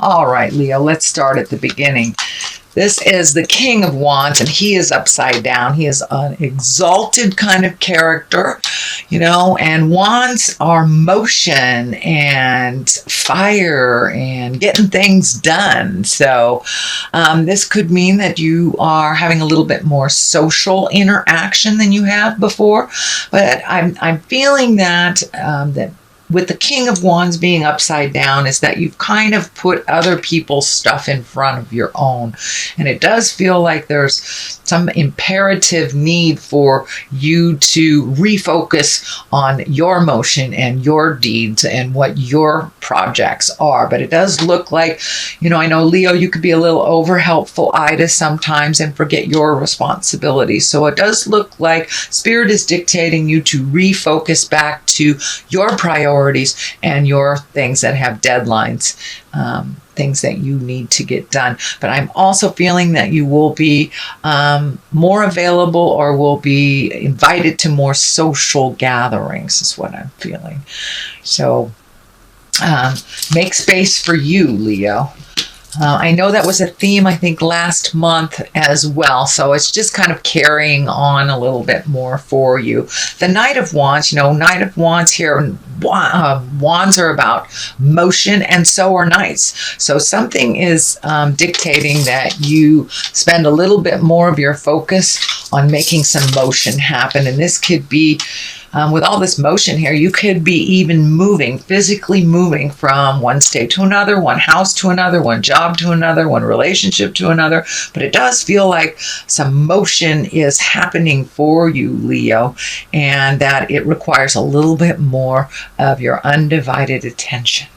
All right, Leo, let's start at the beginning. This is the King of Wands, and he is upside down. He is an exalted kind of character, and wands are motion and fire and getting things done. So this could mean that you are having a little bit more social interaction than you have before. But I'm feeling that with the King of Wands being upside down is that you've kind of put other people's stuff in front of your own. And it does feel like there's some imperative need for you to refocus on your motion and your deeds and what your projects are. But it does look like, I know, Leo, you could be a little over helpful Ida sometimes and forget your responsibilities. So it does look like Spirit is dictating you to refocus back to your priorities and your things that have deadlines, things that you need to get done. But I'm also feeling that you will be more available or will be invited to more social gatherings is what I'm feeling. So make space for you, Leo. I know that was a theme, I think, last month as well. So it's just kind of carrying on a little bit more for you. The Knight of Wands, Knight of Wands here, wands are about motion, and so are knights. So something is dictating that you spend a little bit more of your focus on making some motion happen. And this could be with all this motion here, you could be even physically moving from one state to another, one house to another, one job to another, one relationship to another. But it does feel like some motion is happening for you, Leo, and that it requires a little bit more of your undivided attention.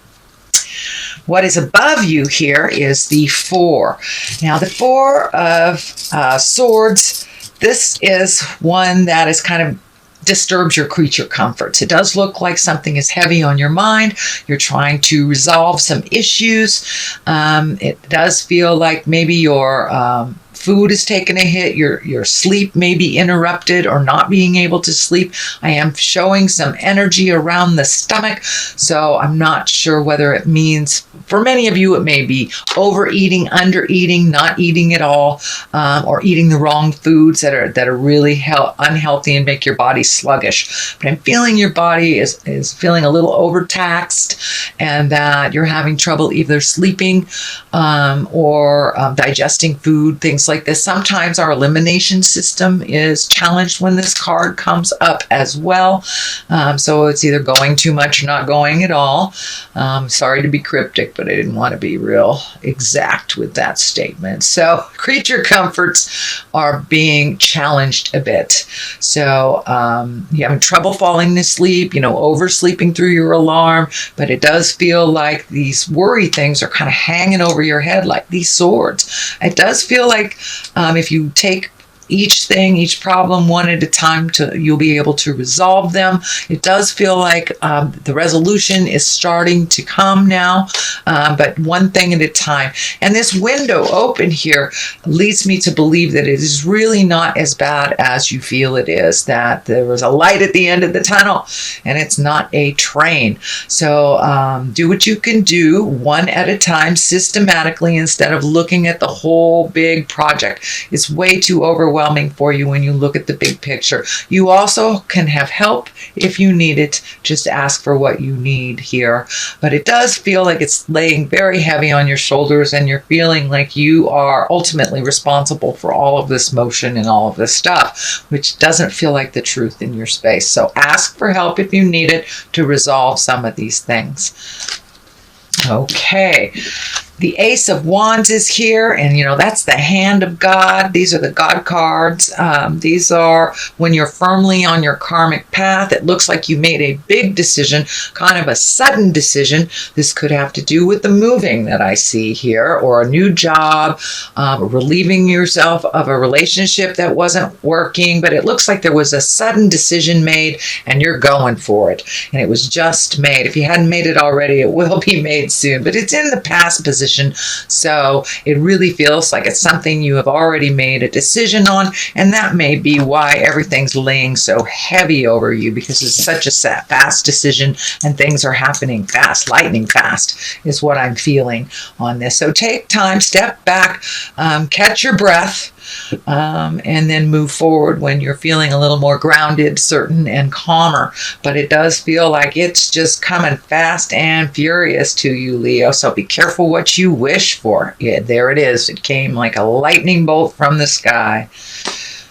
What is above you here is the Four. Now, the Four of Swords, this is one that is kind of disturbs your creature comforts. It does look like something is heavy on your mind. You're trying to resolve some issues. It does feel like maybe your food is taking a hit. Your sleep may be interrupted or not being able to sleep. I am showing some energy around the stomach. So I'm not sure whether it means, for many of you, it may be overeating, undereating, not eating at all, or eating the wrong foods that are really unhealthy and make your body sluggish. But I'm feeling your body is feeling a little overtaxed, and that you're having trouble either sleeping or digesting food, things like this. Sometimes our elimination system is challenged when this card comes up as well. So it's either going too much or not going at all. Sorry to be cryptic, but I didn't want to be real exact with that statement. So creature comforts are being challenged a bit. So you're having trouble falling to sleep, oversleeping through your alarm, but it does feel like these worry things are kind of hanging over your head like these swords. It does feel like if you take each problem one at a time, you'll be able to resolve them. It does feel like the resolution is starting to come now, but one thing at a time. And this window open here leads me to believe that it is really not as bad as you feel it is, that there was a light at the end of the tunnel and it's not a train. So do what you can do one at a time, systematically, instead of looking at the whole big project. It's way too overwhelming for you when you look at the big picture. You also can have help if you need it. Just ask for what you need here. But it does feel like it's laying very heavy on your shoulders, and you're feeling like you are ultimately responsible for all of this motion and all of this stuff, which doesn't feel like the truth in your space. So ask for help if you need it to resolve some of these things. Okay. The Ace of Wands is here, and that's the hand of God. These are the God cards. These are when you're firmly on your karmic path. It looks like you made a big decision, kind of a sudden decision. This could have to do with the moving that I see here, or a new job, relieving yourself of a relationship that wasn't working, but it looks like there was a sudden decision made and you're going for it. And it was just made. If you hadn't made it already, it will be made soon, but it's in the past position. position. So it really feels like it's something you have already made a decision on, and that may be why everything's laying so heavy over you, because it's such a fast decision and things are happening fast, lightning fast is what I'm feeling on this. So take time, step back, catch your breath, and then move forward when you're feeling a little more grounded, certain, and calmer. But it does feel like it's just coming fast and furious to you, Leo. So be careful what you wish for. Yeah, there it is. It came like a lightning bolt from the sky.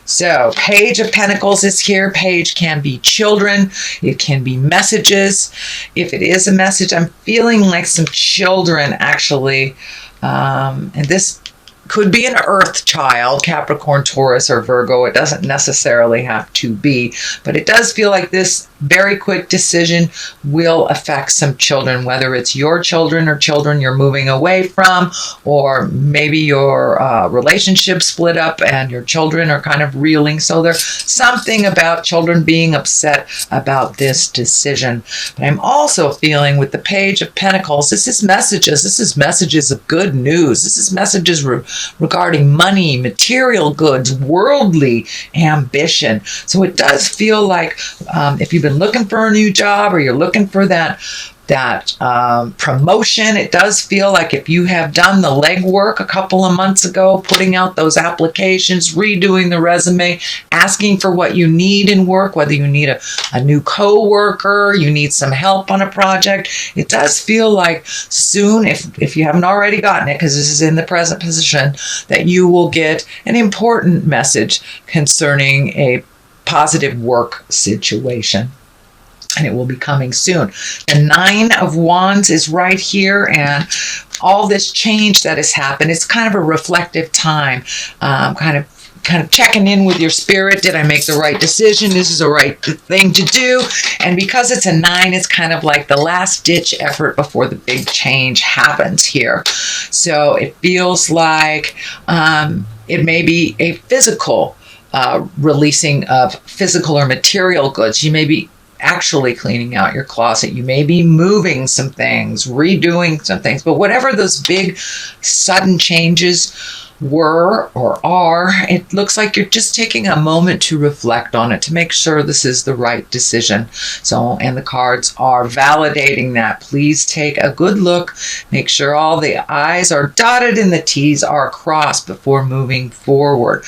So, Page of Pentacles is here. Page can be children. It can be messages. If it is a message, I'm feeling like some children, actually. And this could be an earth child, Capricorn, Taurus, or Virgo. It doesn't necessarily have to be, but it does feel like this very quick decision will affect some children, whether it's your children or children you're moving away from, or maybe your relationship split up and your children are kind of reeling. So there's something about children being upset about this decision. But I'm also feeling with the Page of Pentacles, this is messages. This is messages of good news. This is messages regarding money, material goods, worldly ambition. So it does feel like if you've been looking for a new job or you're looking for that promotion, it does feel like if you have done the legwork a couple of months ago, putting out those applications, redoing the resume, asking for what you need in work, whether you need a new coworker, you need some help on a project, it does feel like soon, if you haven't already gotten it, because this is in the present position, that you will get an important message concerning a positive work situation. And it will be coming soon. The 9 of Wands is right here, and all this change that has happened, it's kind of a reflective time, kind of checking in with your spirit. Did I make the right decision? This is the right thing to do. And because it's a 9, it's kind of like the last ditch effort before the big change happens here. So it feels like it may be a physical releasing of physical or material goods. You may be actually cleaning out your closet. You may be moving some things, redoing some things, but whatever those big sudden changes were or are, it looks like you're just taking a moment to reflect on it, to make sure this is the right decision. So, and the cards are validating that. Please take a good look. Make sure all the I's are dotted and the T's are crossed before moving forward.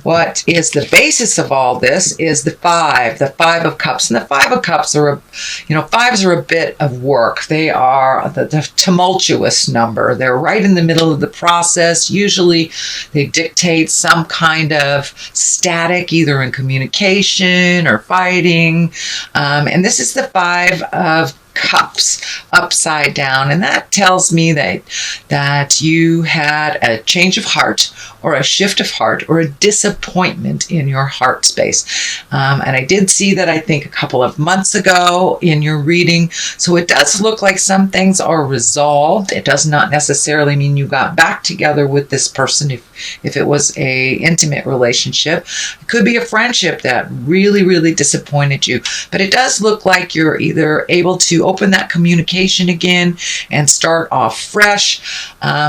What is the basis of all this is the 5 of Cups. And the 5 of Cups are, fives are a bit of work. They are the tumultuous number. They're right in the middle of the process. Usually they dictate some kind of static, either in communication or fighting. And this is the 5 of Cups upside down, and that tells me that you had a change of heart or a shift of heart or a disappointment in your heart space. And I did see that, I think, a couple of months ago in your reading. So it does look like some things are resolved. It does not necessarily mean you got back together with this person if it was a intimate relationship. It could be a friendship that really, really disappointed you. But it does look like you're either able to open that communication again and start off fresh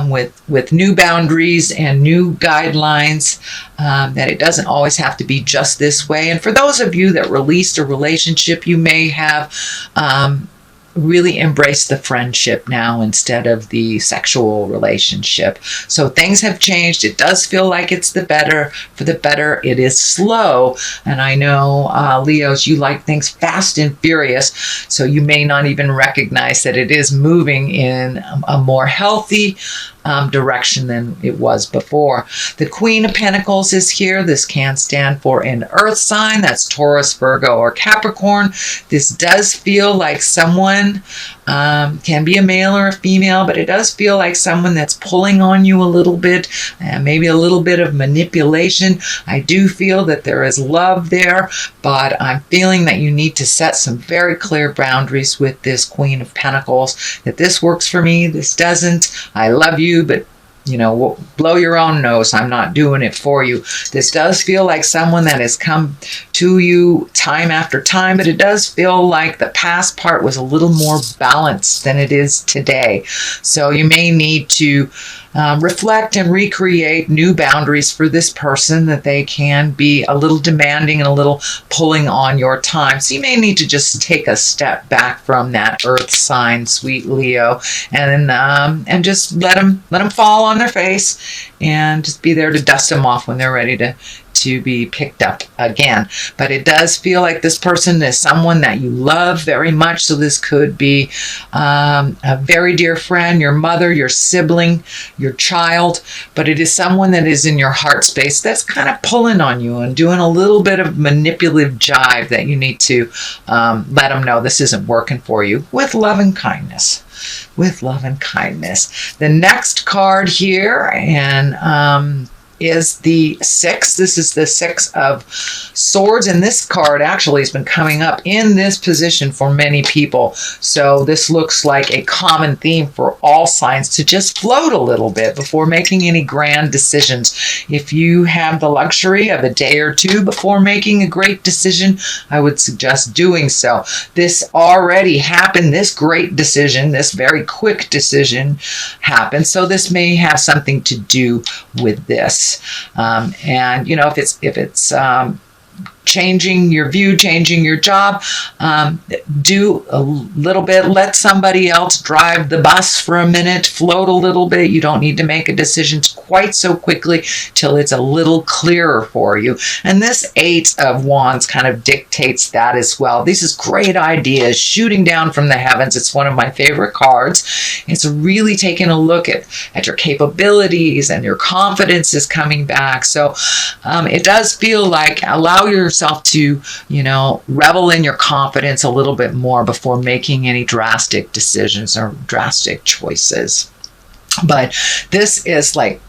with new boundaries and new guidelines, that it doesn't always have to be just this way. And for those of you that released a relationship, you may have really embrace the friendship now instead of the sexual relationship. So things have changed. It does feel like it's for the better. It is slow. And I know, Leos, you like things fast and furious. So you may not even recognize that it is moving in a more healthy direction than it was before. The Queen of Pentacles is here. This can stand for an earth sign. That's Taurus, Virgo, or Capricorn. This does feel like someone, can be a male or a female, but it does feel like someone that's pulling on you a little bit, maybe a little bit of manipulation. I do feel that there is love there, but I'm feeling that you need to set some very clear boundaries with this Queen of Pentacles, that this works for me, this doesn't. I love you, but blow your own nose. I'm not doing it for you. This does feel like someone that has come to you time after time, but it does feel like the past part was a little more balanced than it is today. So you may need to reflect and recreate new boundaries for this person, that they can be a little demanding and a little pulling on your time. So you may need to just take a step back from that earth sign, sweet Leo, and just let them fall on their face, and just be there to dust them off when they're ready to be picked up again. But it does feel like this person is someone that you love very much. So this could be a very dear friend, your mother, your sibling, your child, but it is someone that is in your heart space that's kind of pulling on you and doing a little bit of manipulative jive, that you need to let them know this isn't working for you, with love and kindness. With love and kindness. The next card here, and is the 6. This is the 6 of Swords, and this card actually has been coming up in this position for many people. So this looks like a common theme for all signs, to just float a little bit before making any grand decisions. If you have the luxury of a day or two before making a great decision, I would suggest doing so. This already happened. This great decision, this very quick decision happened. So this may have something to do with this. And if it's changing your view, changing your job, do a little bit, let somebody else drive the bus for a minute, float a little bit. You don't need to make a decision quite so quickly till it's a little clearer for you. And this 8 of Wands kind of dictates that as well. This is great ideas shooting down from the heavens. It's one of my favorite cards. It's really taking a look at your capabilities, and your confidence is coming back. So it does feel like allow yourself to, revel in your confidence a little bit more before making any drastic decisions or drastic choices. But this is like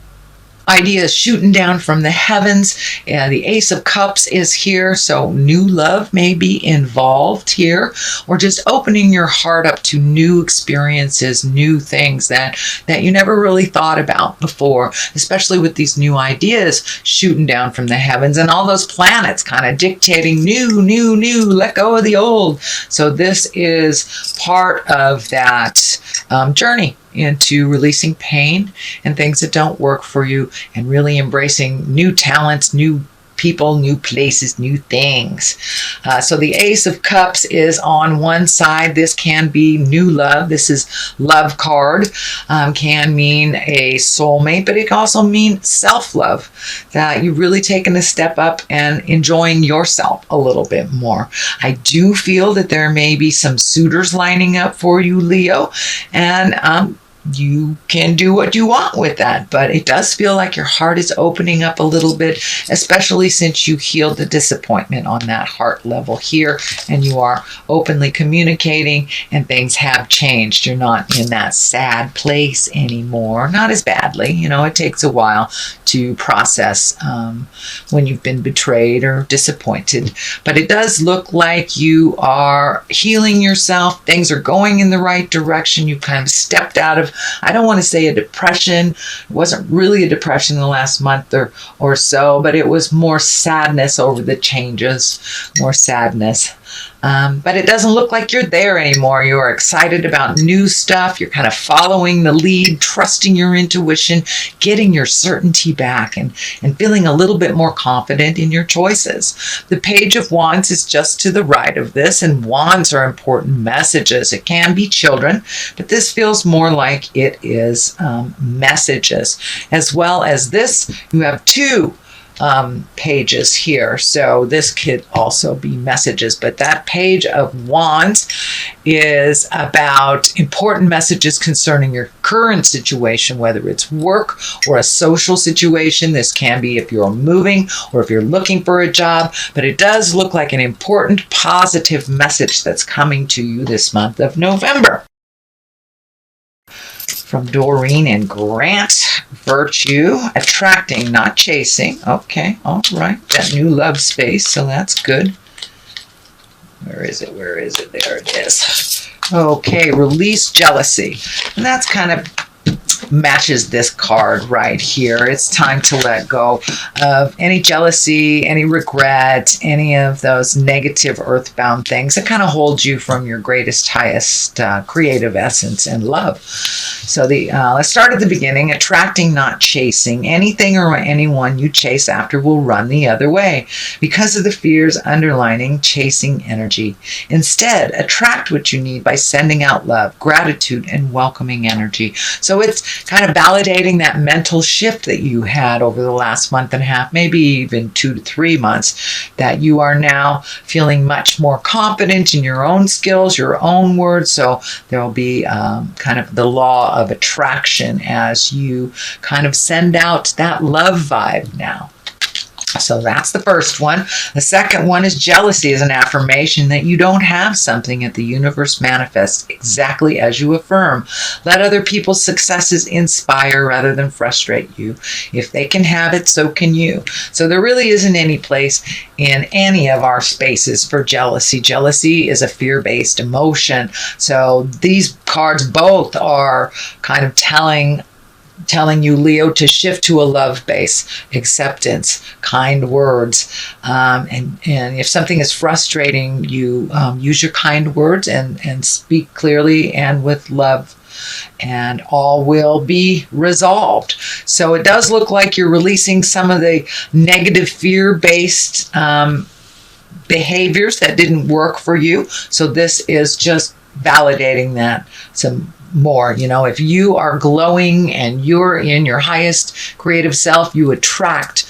ideas shooting down from the heavens. The Ace of Cups is here, so new love may be involved here, or just opening your heart up to new experiences, new things that you never really thought about before, especially with these new ideas shooting down from the heavens, and all those planets kind of dictating new, let go of the old. So this is part of that journey into releasing pain and things that don't work for you, and really embracing new talents, new people, new places, new things. So the Ace of Cups is on one side. This can be new love. This is love card. Can mean a soulmate, but it can also mean self-love, that you've really taken a step up and enjoying yourself a little bit more. I do feel that there may be some suitors lining up for you, Leo, and you can do what you want with that, but it does feel like your heart is opening up a little bit, especially since you healed the disappointment on that heart level here, and you are openly communicating, and things have changed. You're not in that sad place anymore, not as badly. It takes a while to process when you've been betrayed or disappointed, but it does look like you are healing yourself. Things are going in the right direction. You kind of stepped out of, I don't want to say a depression. It wasn't really a depression in the last month or so, but it was more sadness over the changes, more sadness. But it doesn't look like you're there anymore. You're excited about new stuff. You're kind of following the lead, trusting your intuition, getting your certainty back, and feeling a little bit more confident in your choices. The Page of Wands is just to the right of this, and wands are important messages. It can be children, but this feels more like it is messages. As well as this, you have 2 pages here, so this could also be messages, but that Page of Wands is about important messages concerning your current situation, whether it's work or a social situation. This can be if you're moving or if you're looking for a job, but it does look like an important positive message that's coming to you this month of November. From Doreen and Grant, virtue, attracting, not chasing. Okay, all right. That new love space, so that's good. Where is it? There it is. Okay, release jealousy. And that's kind of matches this card right here. It's time to let go of any jealousy, any regret, any of those negative earthbound things that kind of hold you from your greatest, highest creative essence and love. So let's start at the beginning. Attracting, not chasing. Anything or anyone you chase after will run the other way because of the fears underlining chasing energy. Instead, attract what you need by sending out love, gratitude, and welcoming energy. So it's kind of validating that mental shift that you had over the last month and a half, maybe even 2 to 3 months, that you are now feeling much more confident in your own skills, your own words. So there will be kind of the law of attraction as you kind of send out that love vibe now. So that's the first one. The second one is jealousy is an affirmation that you don't have something that the universe manifests exactly as you affirm. Let other people's successes inspire rather than frustrate you. If they can have it, so can you. So there really isn't any place in any of our spaces for jealousy. Jealousy is a fear-based emotion. So these cards both are kind of telling you, Leo, to shift to a love base, acceptance, kind words. And if something is frustrating you, use your kind words and speak clearly and with love, and all will be resolved. So it does look like you're releasing some of the negative fear-based behaviors that didn't work for you. So this is just validating that some more. If you are glowing and you're in your highest creative self, you attract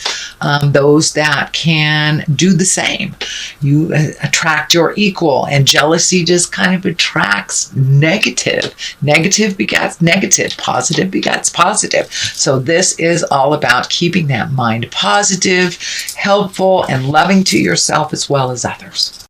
those that can do the same. You attract your equal, and jealousy just kind of attracts negative. Negative begets negative. Positive begets positive. So this is all about keeping that mind positive, helpful, and loving to yourself as well as others.